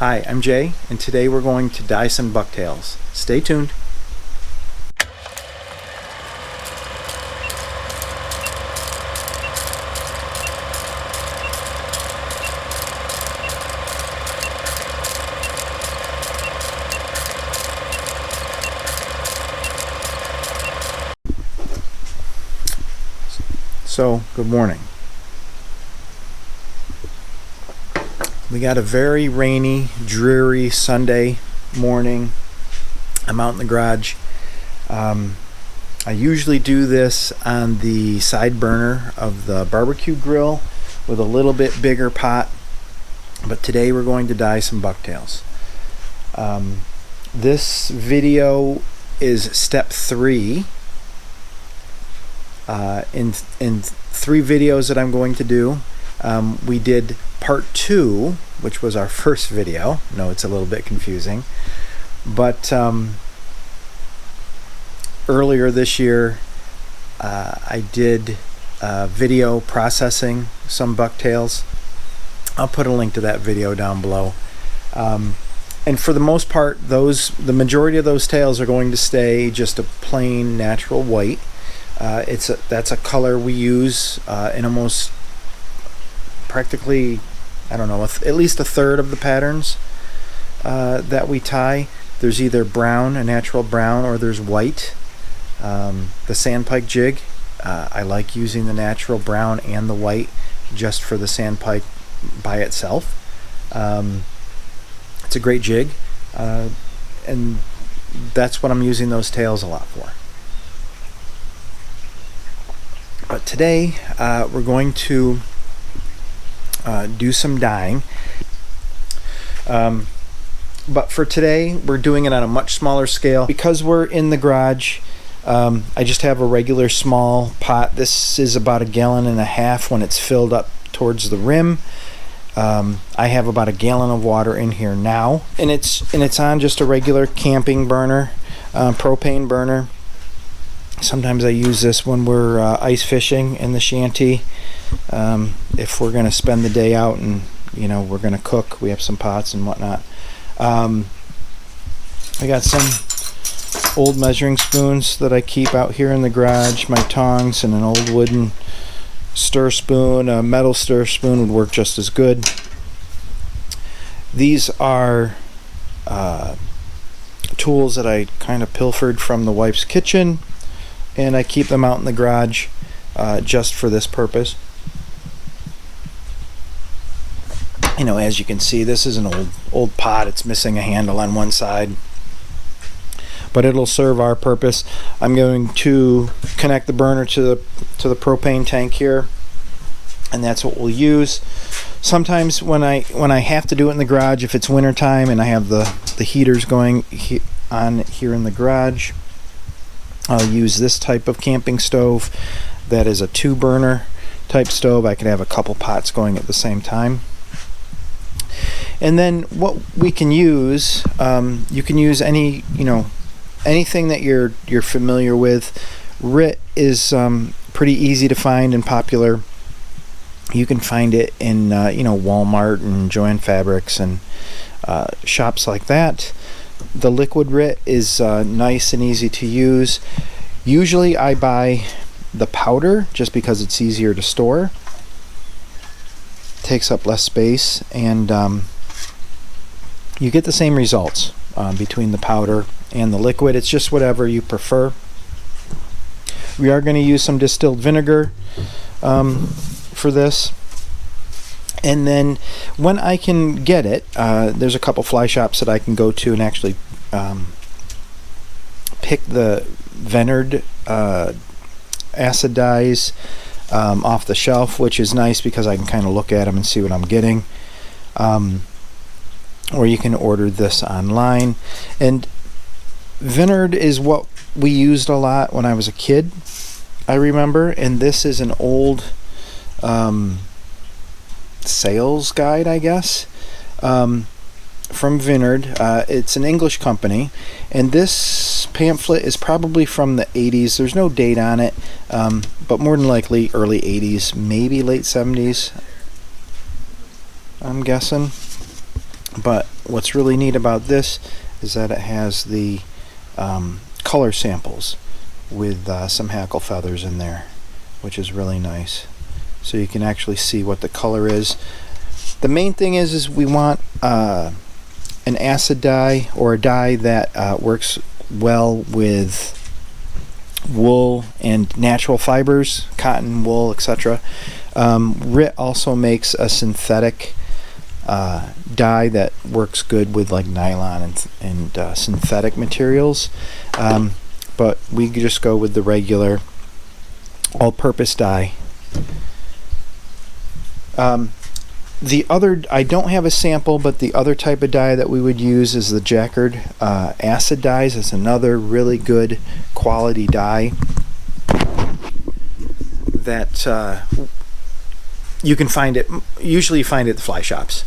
Hi, I'm Jay, and today we're going to dye some bucktails. Stay tuned. So, good morning. We got a very rainy, dreary Sunday morning. I'm out in the garage. I usually do this on the side burner of the barbecue grill with a little bit bigger pot, but today we're going to dye some bucktails. This video is step 3 in 3 videos that I'm going to do. We did part 2, which was our first video. No, it's a little bit confusing, but earlier this year I did video processing some bucktails. I'll put a link to that video down below, and for the most part the majority of those tails are going to stay just a plain natural white. That's a color we use in almost practically, I don't know, at least a third of the patterns that we tie. There's either brown, a natural brown, or there's white. The sandpike jig, I like using the natural brown and the white just for the sandpike by itself. It's a great jig, and that's what I'm using those tails a lot for. But today we're going to do some dyeing, but for today we're doing it on a much smaller scale because we're in the garage. I just have a regular small pot. This is about 1.5 gallons when it's filled up towards the rim. I have about 1 gallon of water in here now, and it's on just a regular camping burner, propane burner. Sometimes I use this when we're ice fishing in the shanty. If we're going to spend the day out and we're going to cook, we have some pots and whatnot. I got some old measuring spoons that I keep out here in the garage, my tongs, and an old wooden stir spoon. A metal stir spoon would work just as good. These are tools that I kind of pilfered from the wife's kitchen, and I keep them out in the garage just for this purpose. As you can see, this is an old pot. It's missing a handle on one side, but it'll serve our purpose. I'm going to connect the burner to the propane tank here, and that's what we'll use. Sometimes when I have to do it in the garage, if it's winter time and I have the heaters going on here in the garage, I'll use this type of camping stove. That is a 2-burner type stove. I can have a couple pots going at the same time. And then what we can use, you can use anything that you're familiar with. RIT is pretty easy to find and popular. You can find it in Walmart and Joann Fabrics and shops like that. The liquid RIT is nice and easy to use. Usually I buy the powder just because it's easier to store, takes up less space, and you get the same results between the powder and the liquid. It's just whatever you prefer. We are going to use some distilled vinegar for this. And then when I can get it, there's a couple fly shops that I can go to and actually pick the Veniard acid dyes off the shelf, which is nice because I can kind of look at them and see what I'm getting. Or you can order this online. And Veniard is what we used a lot when I was a kid, I remember. And this is an old sales guide, I guess, from Veniard. It's an English company, and this pamphlet is probably from the 80s. There's no date on it, but more than likely early 80s, maybe late 70s, I'm guessing. But what's really neat about this is that it has the color samples with some hackle feathers in there, which is really nice. So you can actually see what the color is. The main thing is we want an acid dye, or a dye that works well with wool and natural fibers, cotton, wool, etc. RIT also makes a synthetic dye that works good with like nylon and synthetic materials, but we just go with the regular all-purpose dye. The other, I don't have a sample, but the other type of dye that we would use is the Jacquard acid dyes. It's another really good quality dye that you can find it, usually you find it at the fly shops.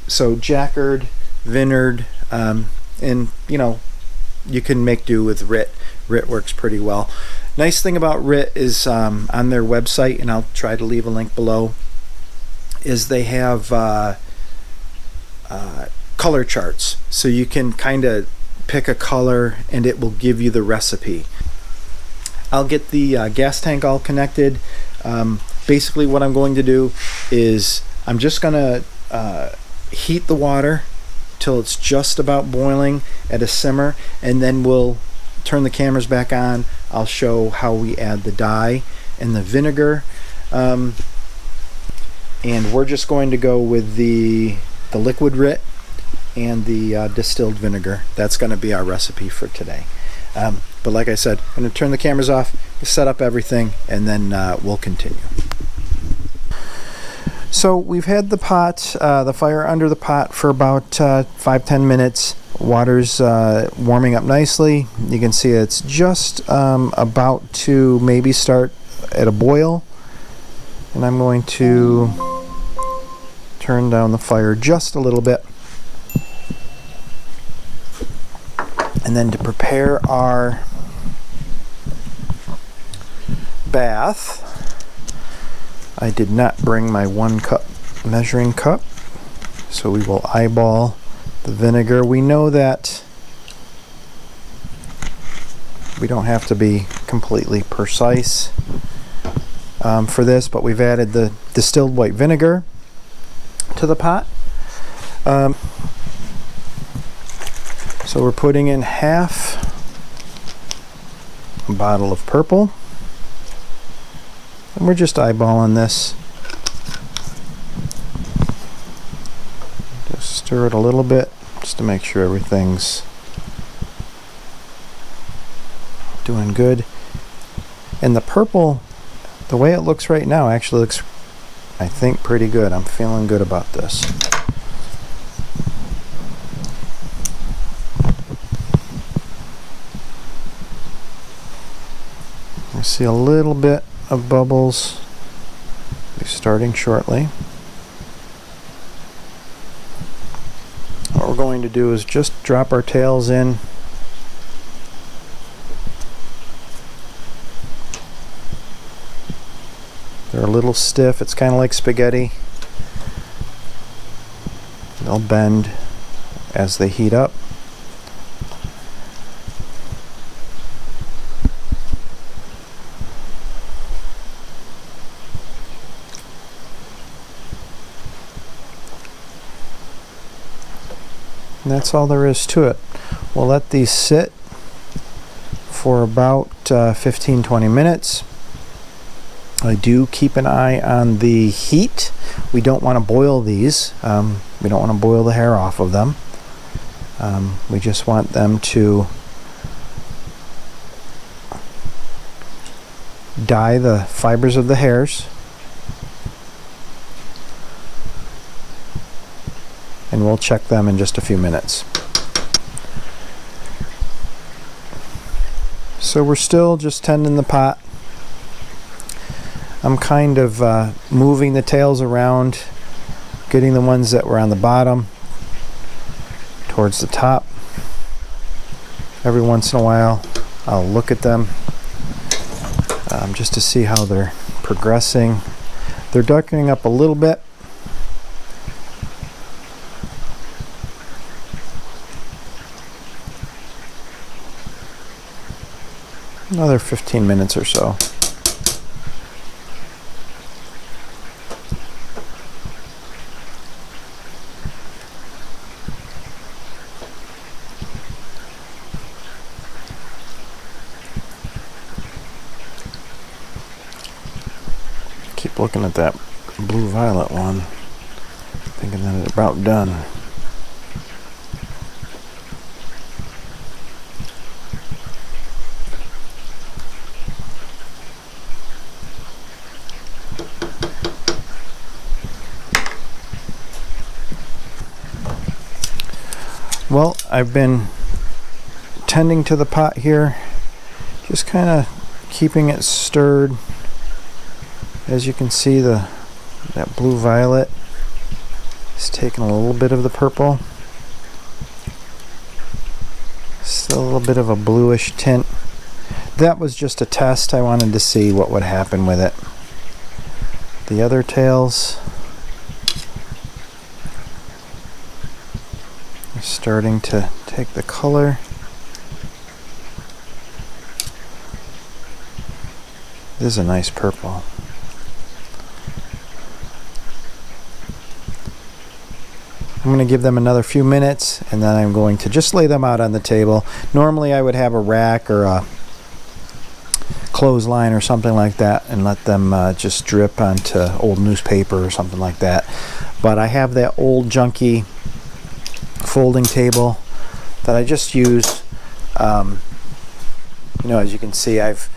So Jacquard, Veniard, and you know, you can make do with RIT. RIT works pretty well. Nice thing about RIT is on their website, and I'll try to leave a link below, is they have color charts, so you can kind of pick a color and it will give you the recipe. I'll get the gas tank all connected. Basically what I'm going to do is I'm just gonna heat the water till it's just about boiling at a simmer, and then we'll turn the cameras back on. I'll show how we add the dye and the vinegar, and we're just going to go with the liquid RIT and the distilled vinegar. That's going to be our recipe for today. But like I said, I'm going to turn the cameras off, set up everything, and then we'll continue. So we've had the pot, the fire under the pot for about 5-10 minutes. Water's warming up nicely. You can see it's just about to maybe start at a boil. And I'm going to turn down the fire just a little bit. And then to prepare our bath, I did not bring my 1 cup measuring cup, so we will eyeball the vinegar. We know that we don't have to be completely precise for this, but we've added the distilled white vinegar to the pot. So we're putting in half a bottle of purple, and we're just eyeballing this. Just stir it a little bit just to make sure everything's doing good. And the purple, the way it looks right now, actually looks, I think, pretty good. I'm feeling good about this. I see a little bit of bubbles starting shortly. What we're going to do is just drop our tails in. They're a little stiff. It's kind of like spaghetti. They'll bend as they heat up. And that's all there is to it. We'll let these sit for about 15-20 minutes. I do keep an eye on the heat. We don't want to boil these. We don't want to boil the hair off of them. We just want them to dye the fibers of the hairs. And we'll check them in just a few minutes. So we're still just tending the pot. I'm kind of moving the tails around, getting the ones that were on the bottom towards the top. Every once in a while I'll look at them just to see how they're progressing. They're darkening up a little bit. Another 15 minutes or so. Keep looking at that blue violet one, thinking that it's about done. Well, I've been tending to the pot here, just kind of keeping it stirred. As you can see, that blue violet is taking a little bit of the purple. Still a little bit of a bluish tint. That was just a test. I wanted to see what would happen with it. The other tails are starting to take the color. This is a nice purple. I'm going to give them another few minutes, and then I'm going to just lay them out on the table. Normally I would have a rack or a clothesline or something like that and let them just drip onto old newspaper or something like that. But I have that old junky folding table that I just use. You know, as you can see, I've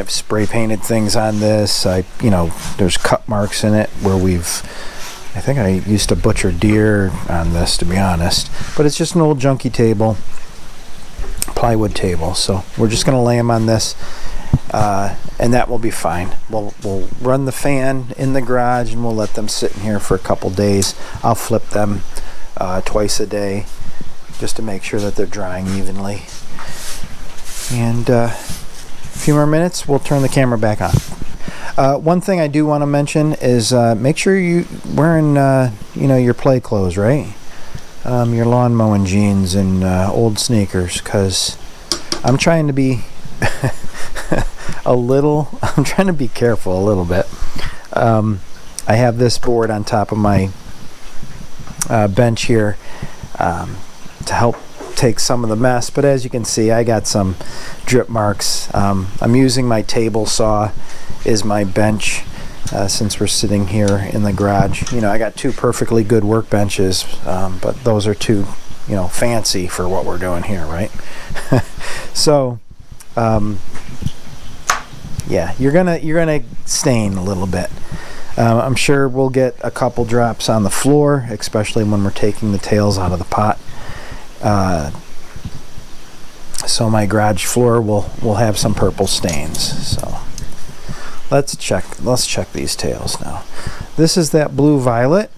spray painted things on this. There's cut marks in it where I think I used to butcher deer on this, to be honest. But it's just an old junky table, plywood table. So we're just going to lay them on this, and that will be fine. We'll run the fan in the garage, and we'll let them sit in here for a couple days. I'll flip them twice a day just to make sure that they're drying evenly. And a few more minutes, we'll turn the camera back on. One thing I do want to mention is make sure you're wearing your play clothes, right? Your lawn mowing jeans and old sneakers, because I'm trying to be I'm trying to be careful a little bit. I have this board on top of my bench here to help take some of the mess, but as you can see, I got some drip marks. I'm using my table saw is my bench since we're sitting here in the garage. I got two perfectly good workbenches, but those are too fancy for what we're doing here, right? So yeah, you're gonna stain a little bit. I'm sure we'll get a couple drops on the floor, especially when we're taking the tails out of the pot. So my garage floor will have some purple stains. So let's check these tails now. This is that blue violet,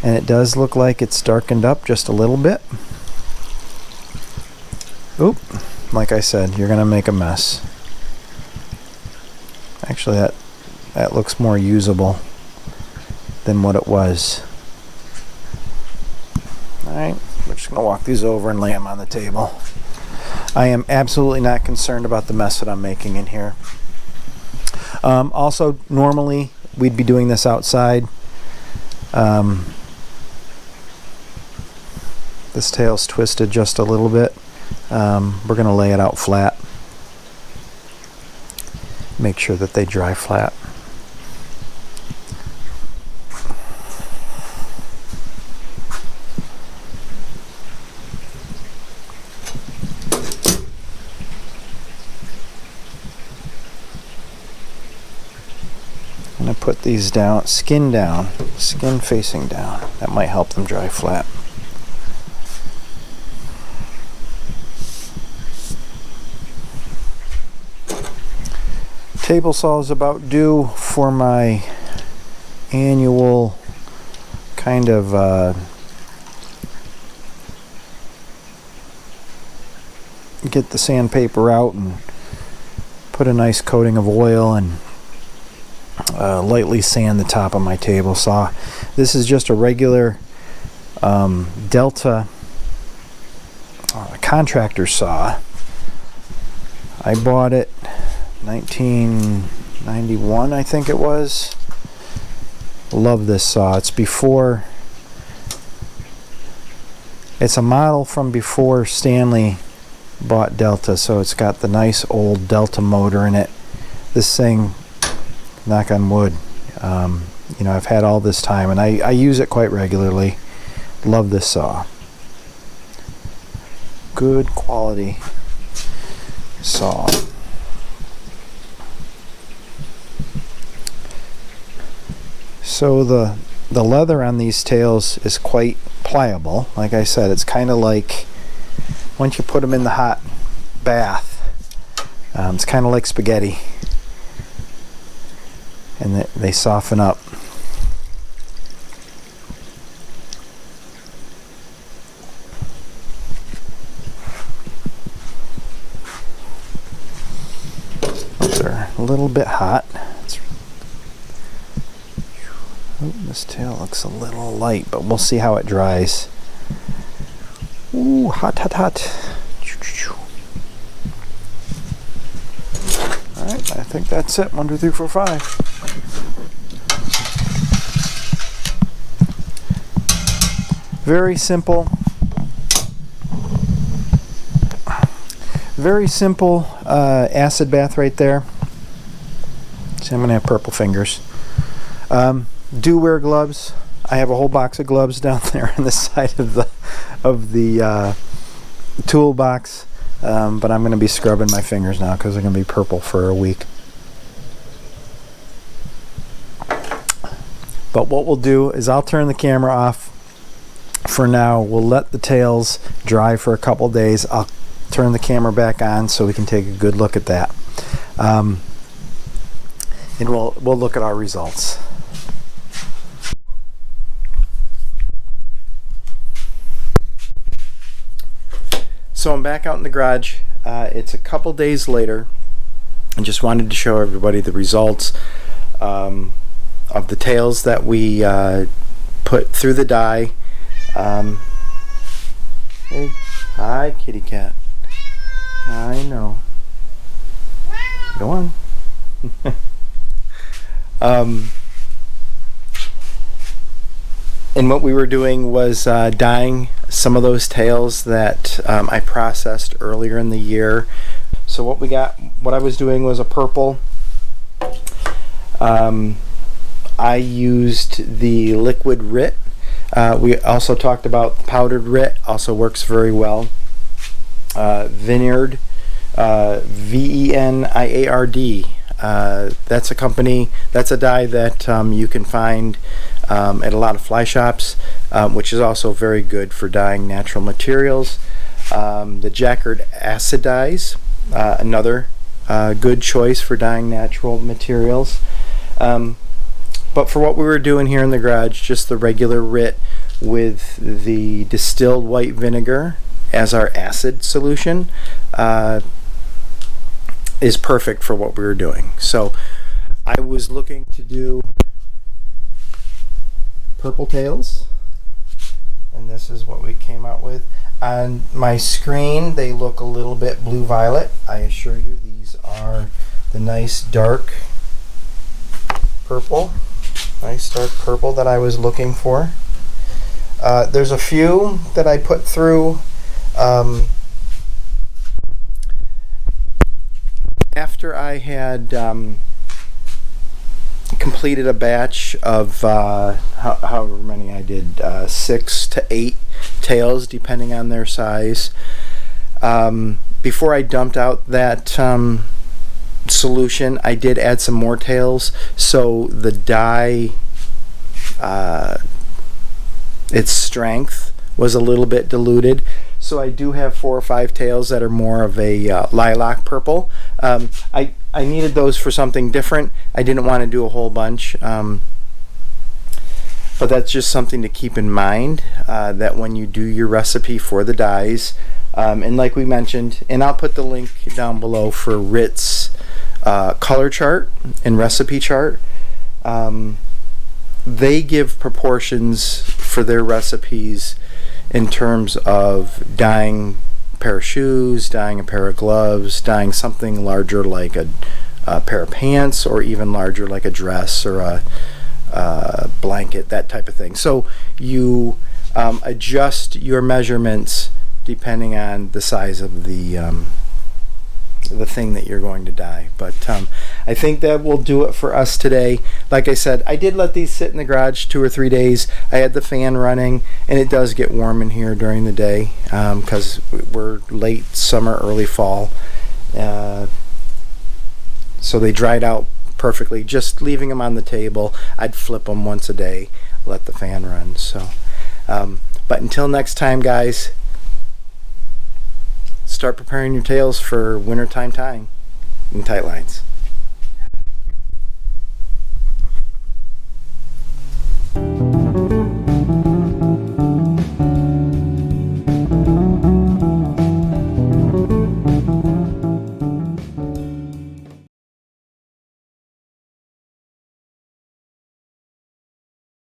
and it does look like it's darkened up just a little bit. Oop, like I said, you're gonna make a mess. Actually, that looks more usable than what it was. Alright, we're just gonna walk these over and lay them on the table. I am absolutely not concerned about the mess that I'm making in here. Also, normally we'd be doing this outside. This tail's twisted just a little bit. We're going to lay it out flat. Make sure that they dry flat. I'm going to put these down, skin facing down. That might help them dry flat. Table saw is about due for my annual kind of get the sandpaper out and put a nice coating of oil and lightly sand the top of my table saw. This is just a regular Delta contractor saw. I bought it 1991, I think it was. Love this saw. It's a model from before Stanley bought Delta, so it's got the nice old Delta motor in it. This thing, knock on wood, you know, I've had all this time, and I use it quite regularly. Love this saw. Good quality saw. So the leather on these tails is quite pliable. Like I said, it's kind of like once you put them in the hot bath, it's kind of like spaghetti, and they soften up. Those are a little bit hot. This tail looks a little light, but we'll see how it dries. Ooh, hot, hot, hot. Alright, I think that's it. 1, 2, 3, 4, 5. Very simple. Very simple acid bath right there. See, I'm going to have purple fingers. Do wear gloves. I have a whole box of gloves down there on the side of the toolbox, but I'm going to be scrubbing my fingers now because they're going to be purple for a week. But what we'll do is I'll turn the camera off for now. We'll let the tails dry for a couple days. I'll turn the camera back on so we can take a good look at that, and we'll look at our results. So I'm back out in the garage. It's a couple days later. I just wanted to show everybody the results of the tails that we put through the dye. Hey, hi, kitty cat. I know. Go on. And what we were doing was dyeing some of those tails that I processed earlier in the year. So what I was doing was a purple. I used the liquid RIT. We also talked about the powdered RIT, also works very well. Veniard, Veniard. That's a company, that's a dye that you can find at a lot of fly shops, which is also very good for dyeing natural materials. The Jacquard acid dyes, another good choice for dyeing natural materials. But for what we were doing here in the garage, just the regular RIT with the distilled white vinegar as our acid solution is perfect for what we were doing. So I was looking to do purple tails, and this is what we came out with. On my screen they look a little bit blue violet. I assure you these are the nice dark purple, that I was looking for. There's a few that I put through after I had completed a batch of however many I did, 6 to 8 tails depending on their size. Before I dumped out that solution, I did add some more tails, so the dye, its strength was a little bit diluted. So I do have 4 or 5 tails that are more of a lilac purple. I needed those for something different. I didn't want to do a whole bunch, but that's just something to keep in mind, that when you do your recipe for the dyes, and like we mentioned, and I'll put the link down below for RIT's color chart and recipe chart. They give proportions for their recipes in terms of dyeing pair of shoes, dyeing a pair of gloves, dyeing something larger like a pair of pants, or even larger like a dress or a blanket, that type of thing. So you adjust your measurements depending on the size of the thing that you're going to dye. But I think that will do it for us today. Like I said, I did let these sit in the garage 2 or 3 days. I had the fan running, and it does get warm in here during the day because we're late summer, early fall. So they dried out perfectly. Just leaving them on the table, I'd flip them once a day, let the fan run. So but until next time, guys, start preparing your tails for wintertime tying in tight lines.